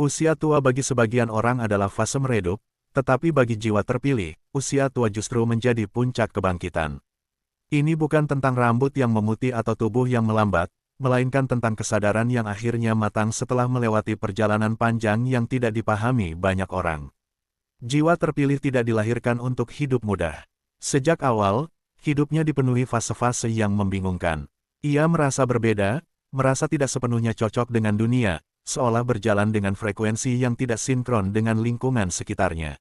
Usia tua bagi sebagian orang adalah fase meredup, tetapi bagi jiwa terpilih, usia tua justru menjadi puncak kebangkitan. Ini bukan tentang rambut yang memutih atau tubuh yang melambat, melainkan tentang kesadaran yang akhirnya matang setelah melewati perjalanan panjang yang tidak dipahami banyak orang. Jiwa terpilih tidak dilahirkan untuk hidup mudah. Sejak awal, hidupnya dipenuhi fase-fase yang membingungkan. Ia merasa berbeda, merasa tidak sepenuhnya cocok dengan dunia, seolah berjalan dengan frekuensi yang tidak sinkron dengan lingkungan sekitarnya.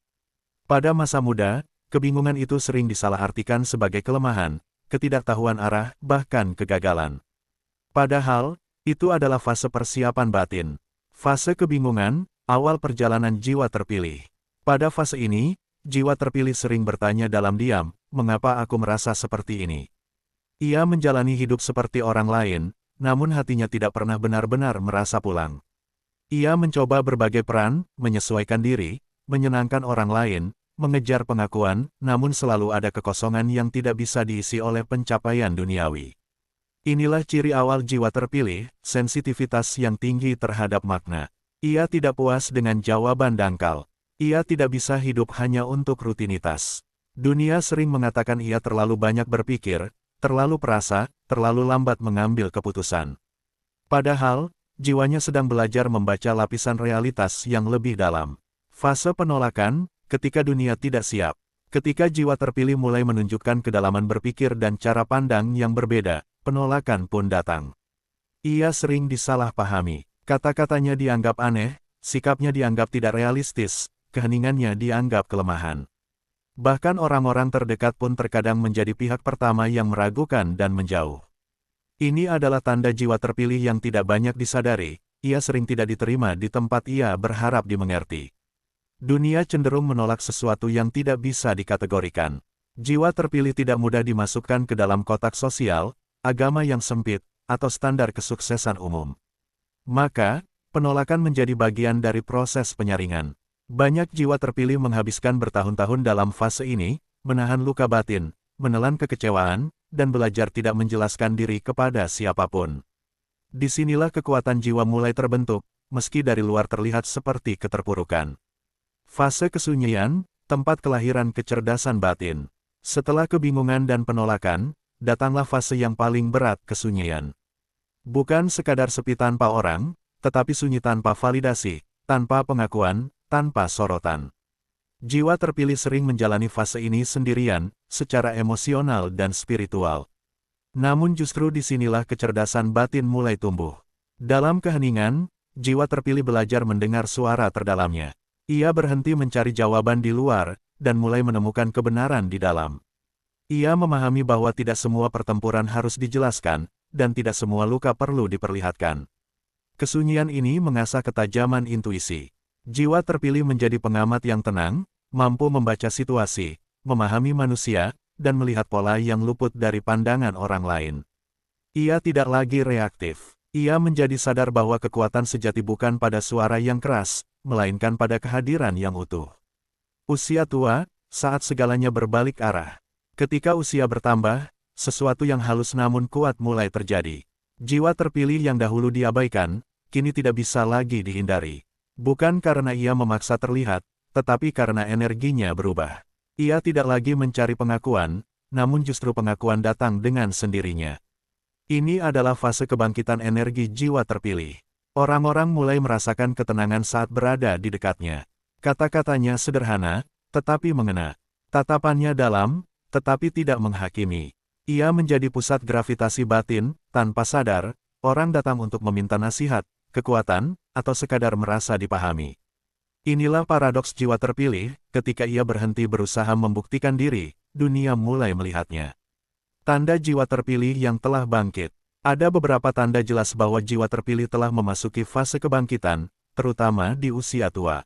Pada masa muda, kebingungan itu sering disalahartikan sebagai kelemahan, ketidaktahuan arah, bahkan kegagalan. Padahal, itu adalah fase persiapan batin. Fase kebingungan, awal perjalanan jiwa terpilih. Pada fase ini, jiwa terpilih sering bertanya dalam diam, mengapa aku merasa seperti ini? Ia menjalani hidup seperti orang lain, namun hatinya tidak pernah benar-benar merasa pulang. Ia mencoba berbagai peran, menyesuaikan diri, menyenangkan orang lain, mengejar pengakuan, namun selalu ada kekosongan yang tidak bisa diisi oleh pencapaian duniawi. Inilah ciri awal jiwa terpilih, sensitivitas yang tinggi terhadap makna. Ia tidak puas dengan jawaban dangkal. Ia tidak bisa hidup hanya untuk rutinitas. Dunia sering mengatakan ia terlalu banyak berpikir, terlalu perasa, terlalu lambat mengambil keputusan. Padahal, jiwanya sedang belajar membaca lapisan realitas yang lebih dalam. Fase penolakan, ketika dunia tidak siap. Ketika jiwa terpilih mulai menunjukkan kedalaman berpikir dan cara pandang yang berbeda, penolakan pun datang. Ia sering disalahpahami. Kata-katanya dianggap aneh, sikapnya dianggap tidak realistis, keheningannya dianggap kelemahan. Bahkan orang-orang terdekat pun terkadang menjadi pihak pertama yang meragukan dan menjauh. Ini adalah tanda jiwa terpilih yang tidak banyak disadari, ia sering tidak diterima di tempat ia berharap dimengerti. Dunia cenderung menolak sesuatu yang tidak bisa dikategorikan. Jiwa terpilih tidak mudah dimasukkan ke dalam kotak sosial, agama yang sempit, atau standar kesuksesan umum. Maka, penolakan menjadi bagian dari proses penyaringan. Banyak jiwa terpilih menghabiskan bertahun-tahun dalam fase ini, menahan luka batin, menelan kekecewaan, dan belajar tidak menjelaskan diri kepada siapapun. Disinilah kekuatan jiwa mulai terbentuk, meski dari luar terlihat seperti keterpurukan. Fase kesunyian, tempat kelahiran kecerdasan batin. Setelah kebingungan dan penolakan, datanglah fase yang paling berat, kesunyian. Bukan sekadar sepi tanpa orang, tetapi sunyi tanpa validasi, tanpa pengakuan, tanpa sorotan. Jiwa terpilih sering menjalani fase ini sendirian, secara emosional dan spiritual. Namun justru disinilah kecerdasan batin mulai tumbuh. Dalam keheningan, jiwa terpilih belajar mendengar suara terdalamnya. Ia berhenti mencari jawaban di luar, dan mulai menemukan kebenaran di dalam. Ia memahami bahwa tidak semua pertempuran harus dijelaskan, dan tidak semua luka perlu diperlihatkan. Kesunyian ini mengasah ketajaman intuisi. Jiwa terpilih menjadi pengamat yang tenang, mampu membaca situasi, memahami manusia, dan melihat pola yang luput dari pandangan orang lain. Ia tidak lagi reaktif. Ia menjadi sadar bahwa kekuatan sejati bukan pada suara yang keras, melainkan pada kehadiran yang utuh. Usia tua, saat segalanya berbalik arah. Ketika usia bertambah, sesuatu yang halus namun kuat mulai terjadi. Jiwa terpilih yang dahulu diabaikan, kini tidak bisa lagi dihindari. Bukan karena ia memaksa terlihat, tetapi karena energinya berubah. Ia tidak lagi mencari pengakuan, namun justru pengakuan datang dengan sendirinya. Ini adalah fase kebangkitan energi jiwa terpilih. Orang-orang mulai merasakan ketenangan saat berada di dekatnya. Kata-katanya sederhana, tetapi mengena. Tatapannya dalam, tetapi tidak menghakimi. Ia menjadi pusat gravitasi batin, tanpa sadar, orang datang untuk meminta nasihat, kekuatan, atau sekadar merasa dipahami. Inilah paradoks jiwa terpilih, ketika ia berhenti berusaha membuktikan diri, dunia mulai melihatnya. Tanda jiwa terpilih yang telah bangkit. Ada beberapa tanda jelas bahwa jiwa terpilih telah memasuki fase kebangkitan, terutama di usia tua.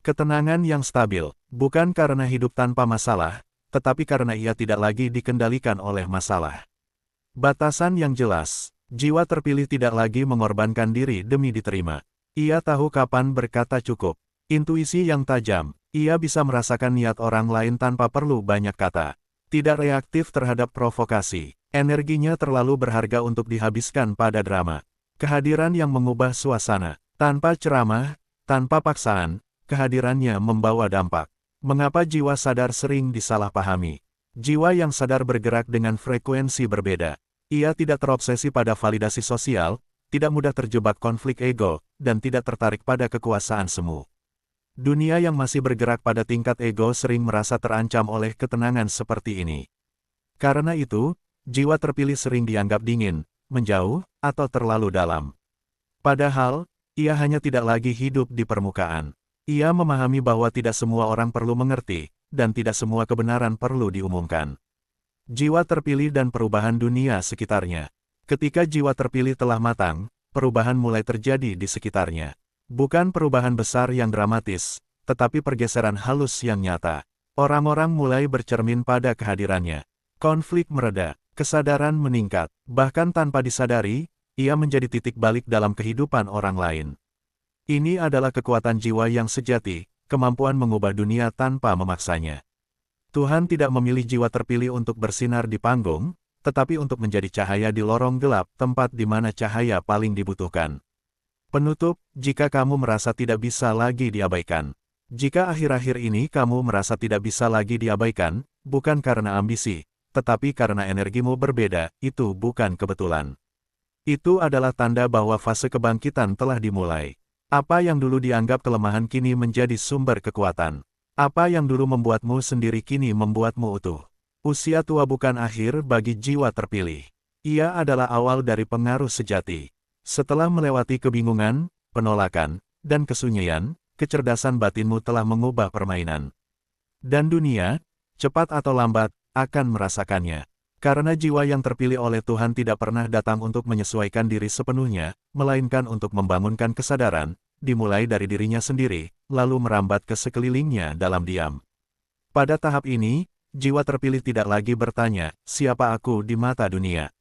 Ketenangan yang stabil, bukan karena hidup tanpa masalah, tetapi karena ia tidak lagi dikendalikan oleh masalah. Batasan yang jelas, jiwa terpilih tidak lagi mengorbankan diri demi diterima. Ia tahu kapan berkata cukup. Intuisi yang tajam, ia bisa merasakan niat orang lain tanpa perlu banyak kata. Tidak reaktif terhadap provokasi. Energinya terlalu berharga untuk dihabiskan pada drama. Kehadiran yang mengubah suasana. Tanpa ceramah, Tanpa paksaan, kehadirannya membawa dampak. Mengapa jiwa sadar sering disalahpahami? Jiwa yang sadar bergerak dengan frekuensi berbeda. Ia tidak terobsesi pada validasi sosial, tidak mudah terjebak konflik ego, dan tidak tertarik pada kekuasaan semu. Dunia yang masih bergerak pada tingkat ego sering merasa terancam oleh ketenangan seperti ini. Karena itu, jiwa terpilih sering dianggap dingin, menjauh, atau terlalu dalam. Padahal, ia hanya tidak lagi hidup di permukaan. Ia memahami bahwa tidak semua orang perlu mengerti, dan tidak semua kebenaran perlu diumumkan. Jiwa terpilih dan perubahan dunia sekitarnya. Ketika jiwa terpilih telah matang, perubahan mulai terjadi di sekitarnya. Bukan perubahan besar yang dramatis, tetapi pergeseran halus yang nyata. Orang-orang mulai bercermin pada kehadirannya. Konflik mereda, kesadaran meningkat, bahkan tanpa disadari, ia menjadi titik balik dalam kehidupan orang lain. Ini adalah kekuatan jiwa yang sejati, kemampuan mengubah dunia tanpa memaksanya. Tuhan tidak memilih jiwa terpilih untuk bersinar di panggung, tetapi untuk menjadi cahaya di lorong gelap, tempat di mana cahaya paling dibutuhkan. Penutup, jika kamu merasa tidak bisa lagi diabaikan. Jika akhir-akhir ini kamu merasa tidak bisa lagi diabaikan, bukan karena ambisi, tetapi karena energimu berbeda, itu bukan kebetulan. Itu adalah tanda bahwa fase kebangkitan telah dimulai. Apa yang dulu dianggap kelemahan kini menjadi sumber kekuatan. Apa yang dulu membuatmu sendiri kini membuatmu utuh. Usia tua bukan akhir bagi jiwa terpilih. Ia adalah awal dari pengaruh sejati. Setelah melewati kebingungan, penolakan, dan kesunyian, kecerdasan batinmu telah mengubah permainan. Dan dunia, cepat atau lambat, akan merasakannya. Karena jiwa yang terpilih oleh Tuhan tidak pernah datang untuk menyesuaikan diri sepenuhnya, melainkan untuk membangunkan kesadaran, dimulai dari dirinya sendiri, lalu merambat ke sekelilingnya dalam diam. Pada tahap ini, jiwa terpilih tidak lagi bertanya, siapa aku di mata dunia?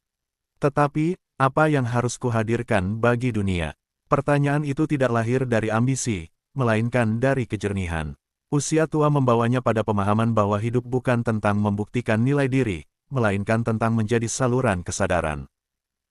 Tetapi, apa yang harus kuhadirkan bagi dunia? Pertanyaan itu tidak lahir dari ambisi, melainkan dari kejernihan. Usia tua membawanya pada pemahaman bahwa hidup bukan tentang membuktikan nilai diri, melainkan tentang menjadi saluran kesadaran.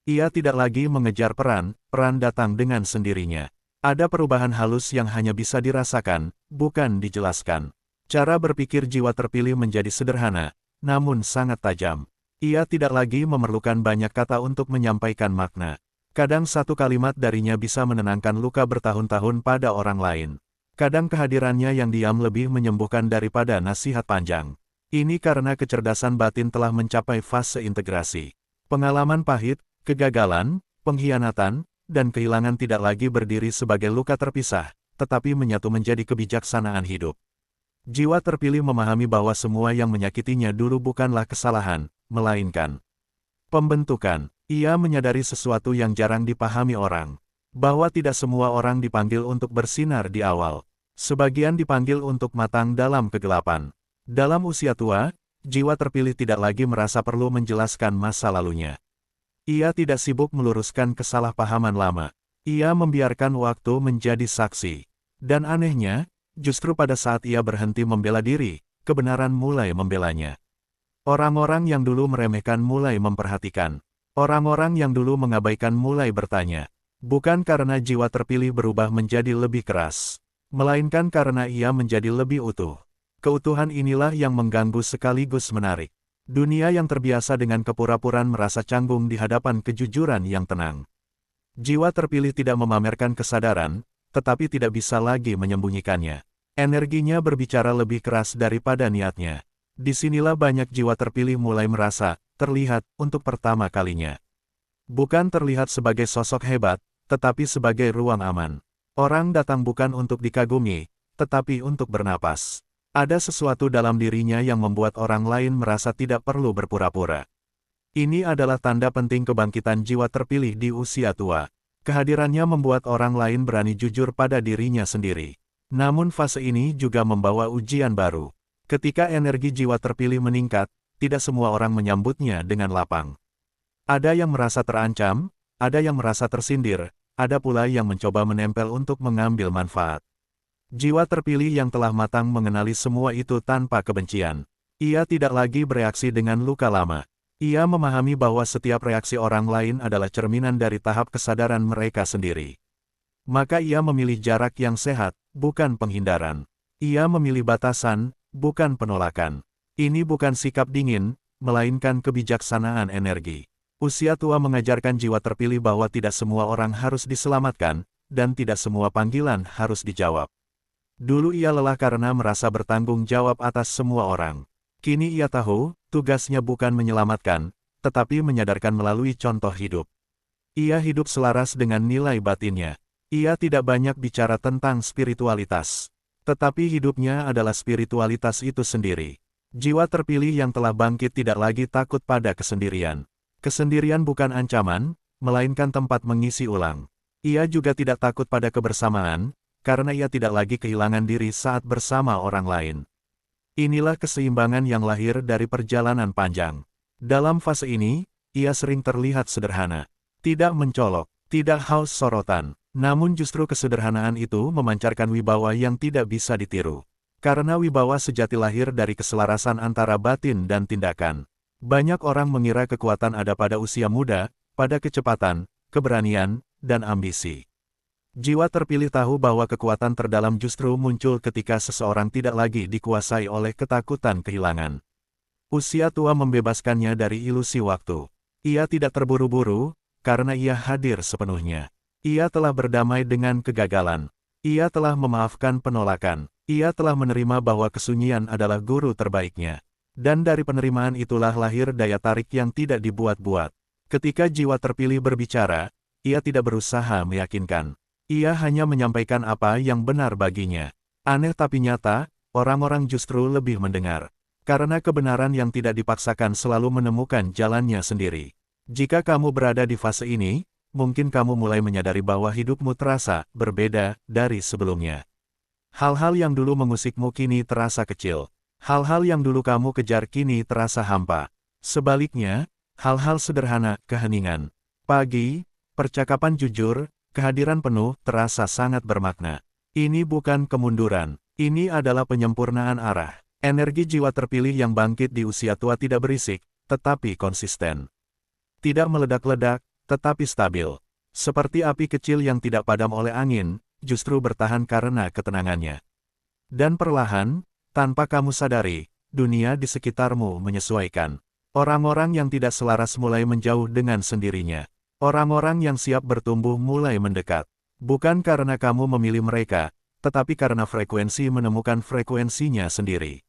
Ia tidak lagi mengejar peran datang dengan sendirinya. Ada perubahan halus yang hanya bisa dirasakan, bukan dijelaskan. Cara berpikir jiwa terpilih menjadi sederhana, namun sangat tajam. Ia tidak lagi memerlukan banyak kata untuk menyampaikan makna. Kadang satu kalimat darinya bisa menenangkan luka bertahun-tahun pada orang lain. Kadang kehadirannya yang diam lebih menyembuhkan daripada nasihat panjang. Ini karena kecerdasan batin telah mencapai fase integrasi. Pengalaman pahit, kegagalan, pengkhianatan, dan kehilangan tidak lagi berdiri sebagai luka terpisah, tetapi menyatu menjadi kebijaksanaan hidup. Jiwa terpilih memahami bahwa semua yang menyakitinya dulu bukanlah kesalahan, melainkan pembentukan. Ia menyadari sesuatu yang jarang dipahami orang, bahwa tidak semua orang dipanggil untuk bersinar di awal. Sebagian dipanggil untuk matang dalam kegelapan. Dalam usia tua, jiwa terpilih tidak lagi merasa perlu menjelaskan masa lalunya. Ia tidak sibuk meluruskan kesalahpahaman lama. Ia membiarkan waktu menjadi saksi. Dan anehnya, justru pada saat ia berhenti membela diri, kebenaran mulai membelanya. Orang-orang yang dulu meremehkan mulai memperhatikan. Orang-orang yang dulu mengabaikan mulai bertanya. Bukan karena jiwa terpilih berubah menjadi lebih keras, melainkan karena ia menjadi lebih utuh. Keutuhan inilah yang mengganggu sekaligus menarik. Dunia yang terbiasa dengan kepura-puraan merasa canggung di hadapan kejujuran yang tenang. Jiwa terpilih tidak memamerkan kesadaran, tetapi tidak bisa lagi menyembunyikannya. Energinya berbicara lebih keras daripada niatnya. Disinilah banyak jiwa terpilih mulai merasa terlihat untuk pertama kalinya. Bukan terlihat sebagai sosok hebat, tetapi sebagai ruang aman. Orang datang bukan untuk dikagumi, tetapi untuk bernapas. Ada sesuatu dalam dirinya yang membuat orang lain merasa tidak perlu berpura-pura. Ini adalah tanda penting kebangkitan jiwa terpilih di usia tua. Kehadirannya membuat orang lain berani jujur pada dirinya sendiri. Namun fase ini juga membawa ujian baru. Ketika energi jiwa terpilih meningkat, tidak semua orang menyambutnya dengan lapang. Ada yang merasa terancam, ada yang merasa tersindir, ada pula yang mencoba menempel untuk mengambil manfaat. Jiwa terpilih yang telah matang mengenali semua itu tanpa kebencian. Ia tidak lagi bereaksi dengan luka lama. Ia memahami bahwa setiap reaksi orang lain adalah cerminan dari tahap kesadaran mereka sendiri. Maka ia memilih jarak yang sehat, bukan penghindaran. Ia memilih batasan, bukan penolakan. Ini bukan sikap dingin, melainkan kebijaksanaan energi. Usia tua mengajarkan jiwa terpilih bahwa tidak semua orang harus diselamatkan, dan tidak semua panggilan harus dijawab. Dulu ia lelah karena merasa bertanggung jawab atas semua orang. Kini ia tahu, tugasnya bukan menyelamatkan, tetapi menyadarkan melalui contoh hidup. Ia hidup selaras dengan nilai batinnya. Ia tidak banyak bicara tentang spiritualitas. Tetapi hidupnya adalah spiritualitas itu sendiri. Jiwa terpilih yang telah bangkit tidak lagi takut pada kesendirian. Kesendirian bukan ancaman, melainkan tempat mengisi ulang. Ia juga tidak takut pada kebersamaan, karena ia tidak lagi kehilangan diri saat bersama orang lain. Inilah keseimbangan yang lahir dari perjalanan panjang. Dalam fase ini, ia sering terlihat sederhana. Tidak mencolok, tidak haus sorotan, namun justru kesederhanaan itu memancarkan wibawa yang tidak bisa ditiru. Karena wibawa sejati lahir dari keselarasan antara batin dan tindakan. Banyak orang mengira kekuatan ada pada usia muda, pada kecepatan, keberanian, dan ambisi. Jiwa terpilih tahu bahwa kekuatan terdalam justru muncul ketika seseorang tidak lagi dikuasai oleh ketakutan kehilangan. Usia tua membebaskannya dari ilusi waktu. Ia tidak terburu-buru, karena ia hadir sepenuhnya. Ia telah berdamai dengan kegagalan. Ia telah memaafkan penolakan. Ia telah menerima bahwa kesunyian adalah guru terbaiknya. Dan dari penerimaan itulah lahir daya tarik yang tidak dibuat-buat. Ketika jiwa terpilih berbicara, ia tidak berusaha meyakinkan. Ia hanya menyampaikan apa yang benar baginya. Aneh tapi nyata, orang-orang justru lebih mendengar. Karena kebenaran yang tidak dipaksakan selalu menemukan jalannya sendiri. Jika kamu berada di fase ini, mungkin kamu mulai menyadari bahwa hidupmu terasa berbeda dari sebelumnya. Hal-hal yang dulu mengusikmu kini terasa kecil. Hal-hal yang dulu kamu kejar kini terasa hampa. Sebaliknya, hal-hal sederhana, keheningan, pagi, percakapan jujur, kehadiran penuh terasa sangat bermakna. Ini bukan kemunduran, ini adalah penyempurnaan arah. Energi jiwa terpilih yang bangkit di usia tua tidak berisik, tetapi konsisten. Tidak meledak-ledak, tetapi stabil. Seperti api kecil yang tidak padam oleh angin, justru bertahan karena ketenangannya. Dan perlahan, tanpa kamu sadari, dunia di sekitarmu menyesuaikan. Orang-orang yang tidak selaras mulai menjauh dengan sendirinya. Orang-orang yang siap bertumbuh mulai mendekat. Bukan karena kamu memilih mereka, tetapi karena frekuensi menemukan frekuensinya sendiri.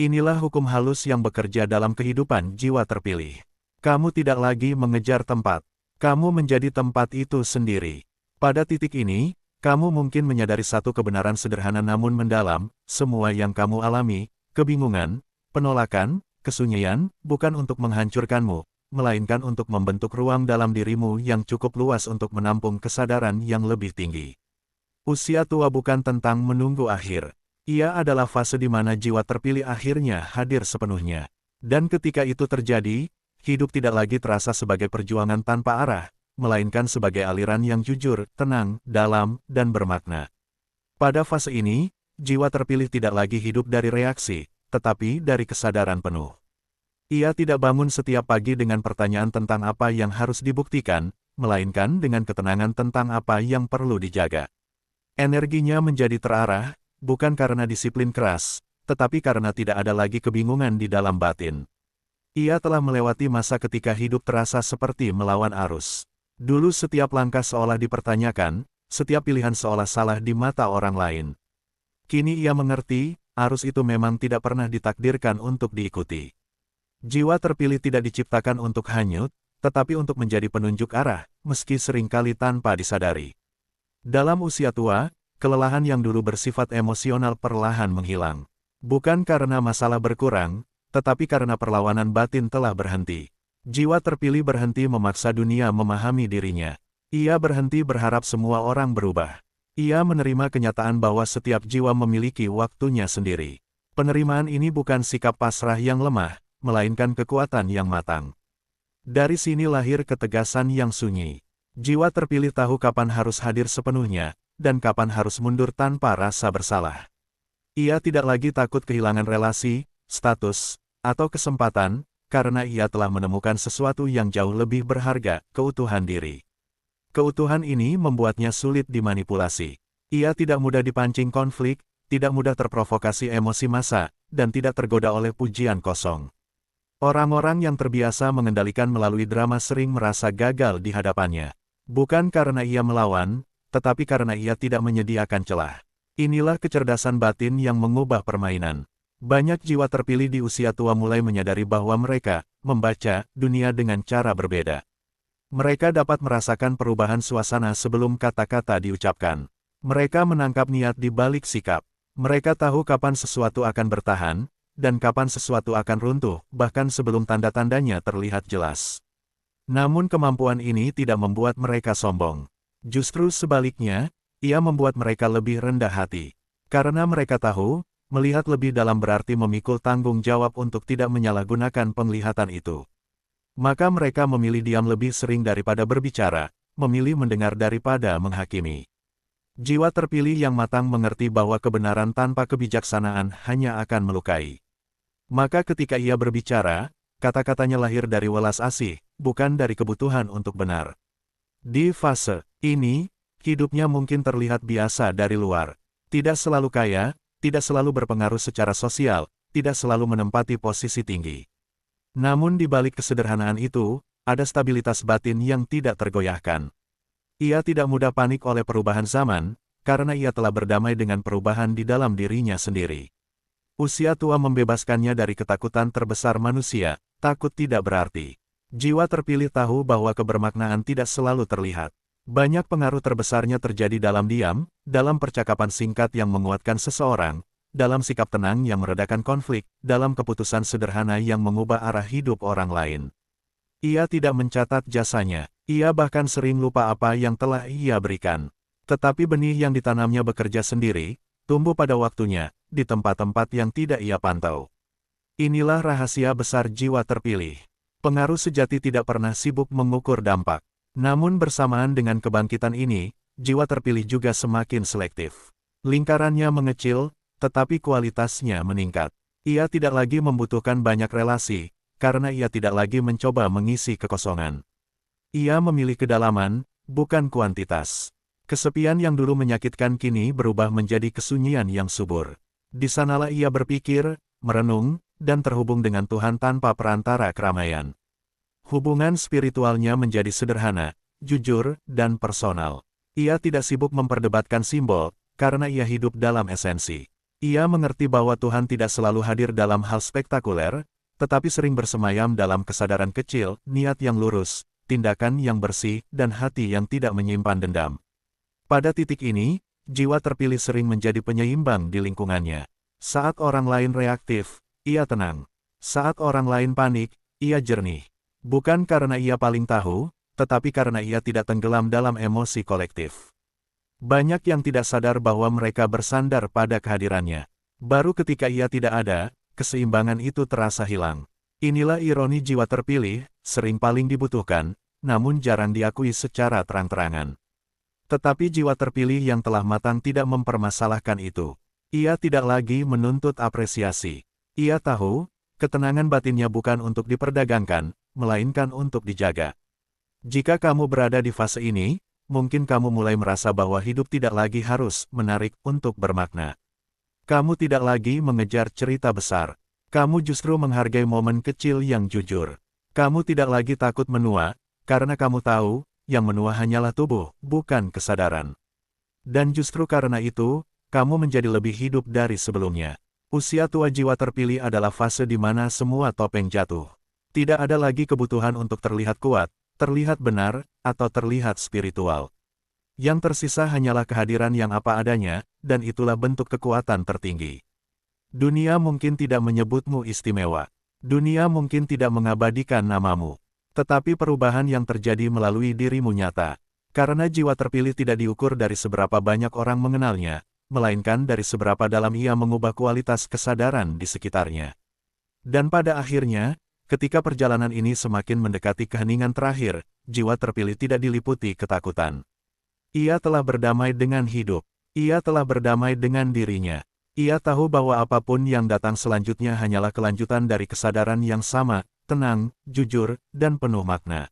Inilah hukum halus yang bekerja dalam kehidupan jiwa terpilih. Kamu tidak lagi mengejar tempat. Kamu menjadi tempat itu sendiri. Pada titik ini, kamu mungkin menyadari satu kebenaran sederhana namun mendalam, semua yang kamu alami, kebingungan, penolakan, kesunyian, bukan untuk menghancurkanmu, melainkan untuk membentuk ruang dalam dirimu yang cukup luas untuk menampung kesadaran yang lebih tinggi. Usia tua bukan tentang menunggu akhir. Ia adalah fase di mana jiwa terpilih akhirnya hadir sepenuhnya. Dan ketika itu terjadi, hidup tidak lagi terasa sebagai perjuangan tanpa arah, melainkan sebagai aliran yang jujur, tenang, dalam, dan bermakna. Pada fase ini, jiwa terpilih tidak lagi hidup dari reaksi, tetapi dari kesadaran penuh. Ia tidak bangun setiap pagi dengan pertanyaan tentang apa yang harus dibuktikan, melainkan dengan ketenangan tentang apa yang perlu dijaga. Energinya menjadi terarah, bukan karena disiplin keras, tetapi karena tidak ada lagi kebingungan di dalam batin. Ia telah melewati masa ketika hidup terasa seperti melawan arus. Dulu setiap langkah seolah dipertanyakan, setiap pilihan seolah salah di mata orang lain. Kini ia mengerti, arus itu memang tidak pernah ditakdirkan untuk diikuti. Jiwa terpilih tidak diciptakan untuk hanyut, tetapi untuk menjadi penunjuk arah, meski seringkali tanpa disadari. Dalam usia tua, kelelahan yang dulu bersifat emosional perlahan menghilang. Bukan karena masalah berkurang, tetapi karena perlawanan batin telah berhenti. Jiwa terpilih berhenti memaksa dunia memahami dirinya. Ia berhenti berharap semua orang berubah. Ia menerima kenyataan bahwa setiap jiwa memiliki waktunya sendiri. Penerimaan ini bukan sikap pasrah yang lemah, melainkan kekuatan yang matang. Dari sini lahir ketegasan yang sunyi. Jiwa terpilih tahu kapan harus hadir sepenuhnya, dan kapan harus mundur tanpa rasa bersalah. Ia tidak lagi takut kehilangan relasi, status, atau kesempatan, karena ia telah menemukan sesuatu yang jauh lebih berharga, keutuhan diri. Keutuhan ini membuatnya sulit dimanipulasi. Ia tidak mudah dipancing konflik, tidak mudah terprovokasi emosi massa, dan tidak tergoda oleh pujian kosong. Orang-orang yang terbiasa mengendalikan melalui drama sering merasa gagal di hadapannya. Bukan karena ia melawan, tetapi karena ia tidak menyediakan celah. Inilah kecerdasan batin yang mengubah permainan. Banyak jiwa terpilih di usia tua mulai menyadari bahwa mereka membaca dunia dengan cara berbeda. Mereka dapat merasakan perubahan suasana sebelum kata-kata diucapkan. Mereka menangkap niat di balik sikap. Mereka tahu kapan sesuatu akan bertahan, dan kapan sesuatu akan runtuh, bahkan sebelum tanda-tandanya terlihat jelas. Namun kemampuan ini tidak membuat mereka sombong. Justru sebaliknya, ia membuat mereka lebih rendah hati. Karena mereka tahu, melihat lebih dalam berarti memikul tanggung jawab untuk tidak menyalahgunakan penglihatan itu. Maka mereka memilih diam lebih sering daripada berbicara, memilih mendengar daripada menghakimi. Jiwa terpilih yang matang mengerti bahwa kebenaran tanpa kebijaksanaan hanya akan melukai. Maka ketika ia berbicara, kata-katanya lahir dari welas asih, bukan dari kebutuhan untuk benar. Di fase ini, hidupnya mungkin terlihat biasa dari luar. Tidak selalu kaya, tidak selalu berpengaruh secara sosial, tidak selalu menempati posisi tinggi. Namun di balik kesederhanaan itu, ada stabilitas batin yang tidak tergoyahkan. Ia tidak mudah panik oleh perubahan zaman, karena ia telah berdamai dengan perubahan di dalam dirinya sendiri. Usia tua membebaskannya dari ketakutan terbesar manusia, takut tidak berarti. Jiwa terpilih tahu bahwa kebermaknaan tidak selalu terlihat. Banyak pengaruh terbesarnya terjadi dalam diam, dalam percakapan singkat yang menguatkan seseorang, dalam sikap tenang yang meredakan konflik, dalam keputusan sederhana yang mengubah arah hidup orang lain. Ia tidak mencatat jasanya, ia bahkan sering lupa apa yang telah ia berikan. Tetapi benih yang ditanamnya bekerja sendiri, tumbuh pada waktunya, di tempat-tempat yang tidak ia pantau. Inilah rahasia besar jiwa terpilih. Pengaruh sejati tidak pernah sibuk mengukur dampak. Namun bersamaan dengan kebangkitan ini, jiwa terpilih juga semakin selektif. Lingkarannya mengecil, tetapi kualitasnya meningkat. Ia tidak lagi membutuhkan banyak relasi, karena ia tidak lagi mencoba mengisi kekosongan. Ia memilih kedalaman, bukan kuantitas. Kesepian yang dulu menyakitkan kini berubah menjadi kesunyian yang subur. Di sanalah ia berpikir, merenung, dan terhubung dengan Tuhan tanpa perantara keramaian. Hubungan spiritualnya menjadi sederhana, jujur, dan personal. Ia tidak sibuk memperdebatkan simbol, karena ia hidup dalam esensi. Ia mengerti bahwa Tuhan tidak selalu hadir dalam hal spektakuler, tetapi sering bersemayam dalam kesadaran kecil, niat yang lurus, tindakan yang bersih, dan hati yang tidak menyimpan dendam. Pada titik ini, jiwa terpilih sering menjadi penyeimbang di lingkungannya. Saat orang lain reaktif, ia tenang. Saat orang lain panik, ia jernih. Bukan karena ia paling tahu, tetapi karena ia tidak tenggelam dalam emosi kolektif. Banyak yang tidak sadar bahwa mereka bersandar pada kehadirannya. Baru ketika ia tidak ada, keseimbangan itu terasa hilang. Inilah ironi jiwa terpilih, sering paling dibutuhkan, namun jarang diakui secara terang-terangan. Tetapi jiwa terpilih yang telah matang tidak mempermasalahkan itu. Ia tidak lagi menuntut apresiasi. Ia tahu, ketenangan batinnya bukan untuk diperdagangkan, melainkan untuk dijaga. Jika kamu berada di fase ini, mungkin kamu mulai merasa bahwa hidup tidak lagi harus menarik untuk bermakna. Kamu tidak lagi mengejar cerita besar. Kamu justru menghargai momen kecil yang jujur. Kamu tidak lagi takut menua, karena kamu tahu, yang menua hanyalah tubuh, bukan kesadaran. Dan justru karena itu, kamu menjadi lebih hidup dari sebelumnya. Usia tua jiwa terpilih adalah fase di mana semua topeng jatuh. Tidak ada lagi kebutuhan untuk terlihat kuat, terlihat benar, atau terlihat spiritual. Yang tersisa hanyalah kehadiran yang apa adanya, dan itulah bentuk kekuatan tertinggi. Dunia mungkin tidak menyebutmu istimewa. Dunia mungkin tidak mengabadikan namamu. Tetapi perubahan yang terjadi melalui dirimu nyata. Karena jiwa terpilih tidak diukur dari seberapa banyak orang mengenalnya, melainkan dari seberapa dalam ia mengubah kualitas kesadaran di sekitarnya. Dan pada akhirnya, ketika perjalanan ini semakin mendekati keheningan terakhir, jiwa terpilih tidak diliputi ketakutan. Ia telah berdamai dengan hidup. Ia telah berdamai dengan dirinya. Ia tahu bahwa apapun yang datang selanjutnya hanyalah kelanjutan dari kesadaran yang sama, tenang, jujur, dan penuh makna.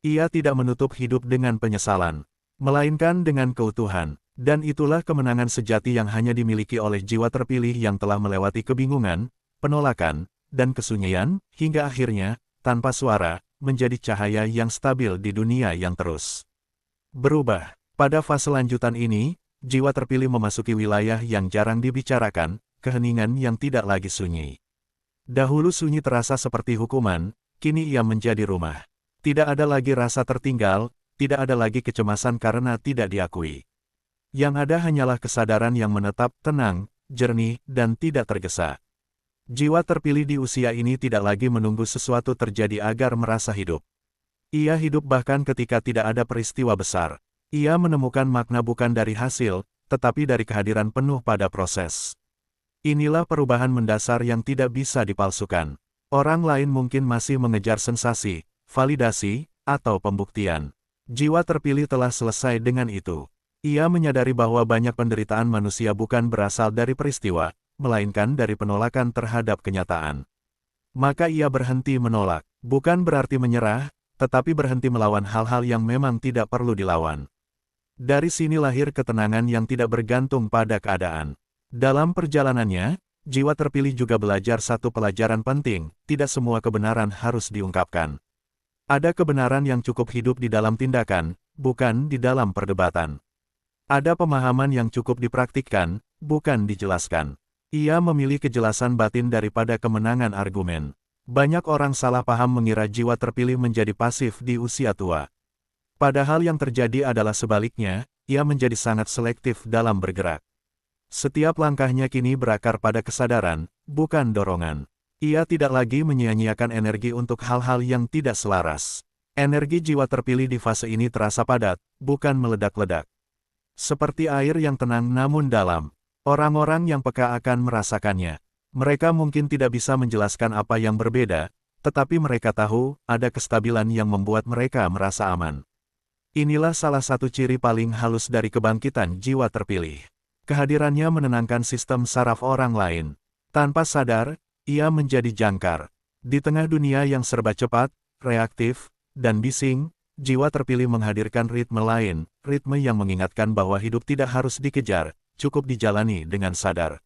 Ia tidak menutup hidup dengan penyesalan, melainkan dengan keutuhan. Dan itulah kemenangan sejati yang hanya dimiliki oleh jiwa terpilih yang telah melewati kebingungan, penolakan, dan kesunyian, hingga akhirnya, tanpa suara, menjadi cahaya yang stabil di dunia yang terus berubah. Pada fase lanjutan ini, jiwa terpilih memasuki wilayah yang jarang dibicarakan, keheningan yang tidak lagi sunyi. Dahulu sunyi terasa seperti hukuman, kini ia menjadi rumah. Tidak ada lagi rasa tertinggal, tidak ada lagi kecemasan karena tidak diakui. Yang ada hanyalah kesadaran yang menetap, tenang, jernih, dan tidak tergesa. Jiwa terpilih di usia ini tidak lagi menunggu sesuatu terjadi agar merasa hidup. Ia hidup bahkan ketika tidak ada peristiwa besar. Ia menemukan makna bukan dari hasil, tetapi dari kehadiran penuh pada proses. Inilah perubahan mendasar yang tidak bisa dipalsukan. Orang lain mungkin masih mengejar sensasi, validasi, atau pembuktian. Jiwa terpilih telah selesai dengan itu. Ia menyadari bahwa banyak penderitaan manusia bukan berasal dari peristiwa, melainkan dari penolakan terhadap kenyataan. Maka ia berhenti menolak, bukan berarti menyerah, tetapi berhenti melawan hal-hal yang memang tidak perlu dilawan. Dari sini lahir ketenangan yang tidak bergantung pada keadaan. Dalam perjalanannya, jiwa terpilih juga belajar satu pelajaran penting, tidak semua kebenaran harus diungkapkan. Ada kebenaran yang cukup hidup di dalam tindakan, bukan di dalam perdebatan. Ada pemahaman yang cukup dipraktikkan, bukan dijelaskan. Ia memilih kejelasan batin daripada kemenangan argumen. Banyak orang salah paham mengira jiwa terpilih menjadi pasif di usia tua. Padahal yang terjadi adalah sebaliknya, ia menjadi sangat selektif dalam bergerak. Setiap langkahnya kini berakar pada kesadaran, bukan dorongan. Ia tidak lagi menyia-nyiakan energi untuk hal-hal yang tidak selaras. Energi jiwa terpilih di fase ini terasa padat, bukan meledak-ledak. Seperti air yang tenang namun dalam. Orang-orang yang peka akan merasakannya. Mereka mungkin tidak bisa menjelaskan apa yang berbeda, tetapi mereka tahu, ada kestabilan yang membuat mereka merasa aman. Inilah salah satu ciri paling halus dari kebangkitan jiwa terpilih. Kehadirannya menenangkan sistem saraf orang lain. Tanpa sadar, ia menjadi jangkar. Di tengah dunia yang serba cepat, reaktif, dan bising, jiwa terpilih menghadirkan ritme lain, ritme yang mengingatkan bahwa hidup tidak harus dikejar, cukup dijalani dengan sadar.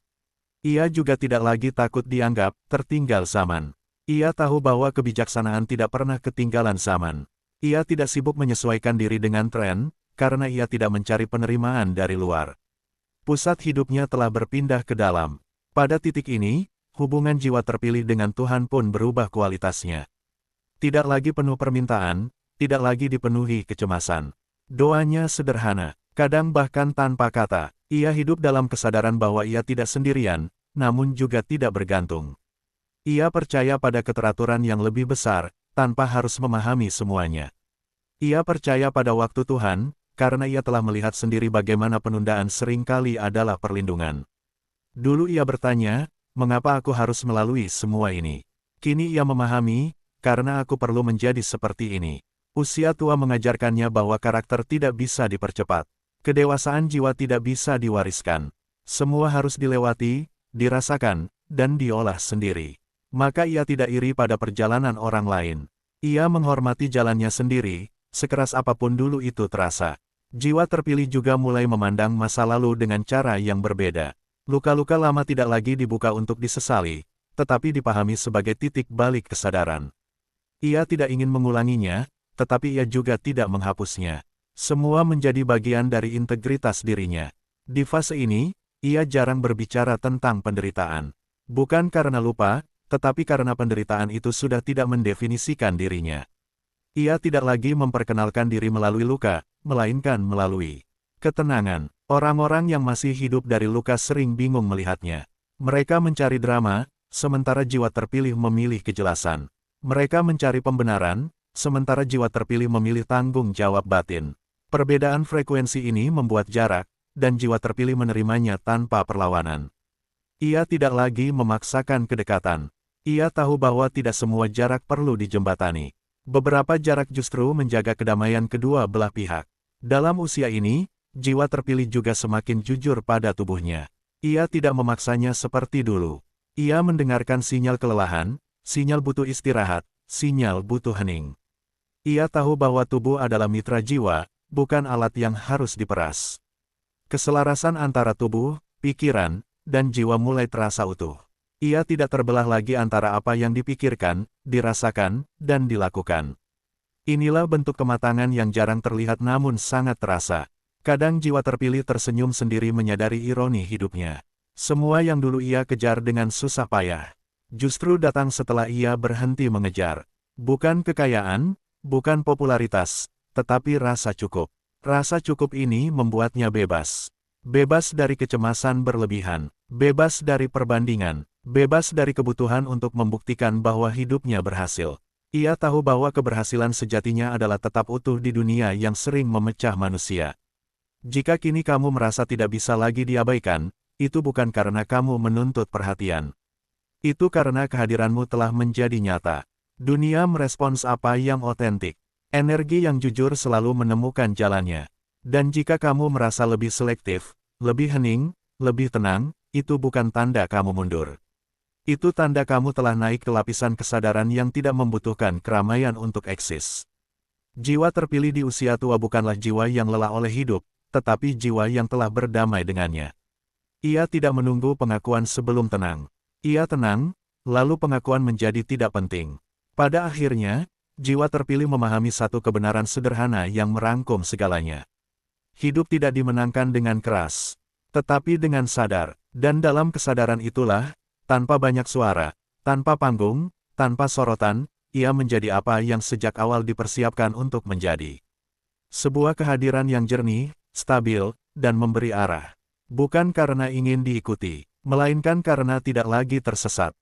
Ia juga tidak lagi takut dianggap tertinggal zaman. Ia tahu bahwa kebijaksanaan tidak pernah ketinggalan zaman. Ia tidak sibuk menyesuaikan diri dengan tren, karena ia tidak mencari penerimaan dari luar. Pusat hidupnya telah berpindah ke dalam. Pada titik ini, hubungan jiwa terpilih dengan Tuhan pun berubah kualitasnya. Tidak lagi penuh permintaan, tidak lagi dipenuhi kecemasan. Doanya sederhana, kadang bahkan tanpa kata. Ia hidup dalam kesadaran bahwa ia tidak sendirian, namun juga tidak bergantung. Ia percaya pada keteraturan yang lebih besar, tanpa harus memahami semuanya. Ia percaya pada waktu Tuhan, karena ia telah melihat sendiri bagaimana penundaan seringkali adalah perlindungan. Dulu ia bertanya, mengapa aku harus melalui semua ini? Kini ia memahami, karena aku perlu menjadi seperti ini. Usia tua mengajarkannya bahwa karakter tidak bisa dipercepat. Kedewasaan jiwa tidak bisa diwariskan. Semua harus dilewati, dirasakan, dan diolah sendiri. Maka ia tidak iri pada perjalanan orang lain. Ia menghormati jalannya sendiri, sekeras apapun dulu itu terasa. Jiwa terpilih juga mulai memandang masa lalu dengan cara yang berbeda. Luka-luka lama tidak lagi dibuka untuk disesali, tetapi dipahami sebagai titik balik kesadaran. Ia tidak ingin mengulanginya, tetapi ia juga tidak menghapusnya. Semua menjadi bagian dari integritas dirinya. Di fase ini, ia jarang berbicara tentang penderitaan. Bukan karena lupa, tetapi karena penderitaan itu sudah tidak mendefinisikan dirinya. Ia tidak lagi memperkenalkan diri melalui luka, melainkan melalui ketenangan. Orang-orang yang masih hidup dari luka sering bingung melihatnya. Mereka mencari drama, sementara jiwa terpilih memilih kejelasan. Mereka mencari pembenaran, sementara jiwa terpilih memilih tanggung jawab batin. Perbedaan frekuensi ini membuat jarak, dan jiwa terpilih menerimanya tanpa perlawanan. Ia tidak lagi memaksakan kedekatan. Ia tahu bahwa tidak semua jarak perlu dijembatani. Beberapa jarak justru menjaga kedamaian kedua belah pihak. Dalam usia ini, jiwa terpilih juga semakin jujur pada tubuhnya. Ia tidak memaksanya seperti dulu. Ia mendengarkan sinyal kelelahan, sinyal butuh istirahat, sinyal butuh hening. Ia tahu bahwa tubuh adalah mitra jiwa, bukan alat yang harus diperas. Keselarasan antara tubuh, pikiran, dan jiwa mulai terasa utuh. Ia tidak terbelah lagi antara apa yang dipikirkan, dirasakan, dan dilakukan. Inilah bentuk kematangan yang jarang terlihat namun sangat terasa. Kadang jiwa terpilih tersenyum sendiri menyadari ironi hidupnya. Semua yang dulu ia kejar dengan susah payah, justru datang setelah ia berhenti mengejar. Bukan kekayaan, bukan popularitas, tetapi rasa cukup. Rasa cukup ini membuatnya bebas. Bebas dari kecemasan berlebihan, bebas dari perbandingan, bebas dari kebutuhan untuk membuktikan bahwa hidupnya berhasil. Ia tahu bahwa keberhasilan sejatinya adalah tetap utuh di dunia yang sering memecah manusia. Jika kini kamu merasa tidak bisa lagi diabaikan, itu bukan karena kamu menuntut perhatian. Itu karena kehadiranmu telah menjadi nyata. Dunia merespons apa yang otentik. Energi yang jujur selalu menemukan jalannya. Dan jika kamu merasa lebih selektif, lebih hening, lebih tenang, itu bukan tanda kamu mundur. Itu tanda kamu telah naik ke lapisan kesadaran yang tidak membutuhkan keramaian untuk eksis. Jiwa terpilih di usia tua bukanlah jiwa yang lelah oleh hidup, tetapi jiwa yang telah berdamai dengannya. Ia tidak menunggu pengakuan sebelum tenang. Ia tenang, lalu pengakuan menjadi tidak penting. Pada akhirnya, jiwa terpilih memahami satu kebenaran sederhana yang merangkum segalanya. Hidup tidak dimenangkan dengan keras, tetapi dengan sadar. Dan dalam kesadaran itulah, tanpa banyak suara, tanpa panggung, tanpa sorotan, ia menjadi apa yang sejak awal dipersiapkan untuk menjadi. Sebuah kehadiran yang jernih, stabil, dan memberi arah. Bukan karena ingin diikuti, melainkan karena tidak lagi tersesat.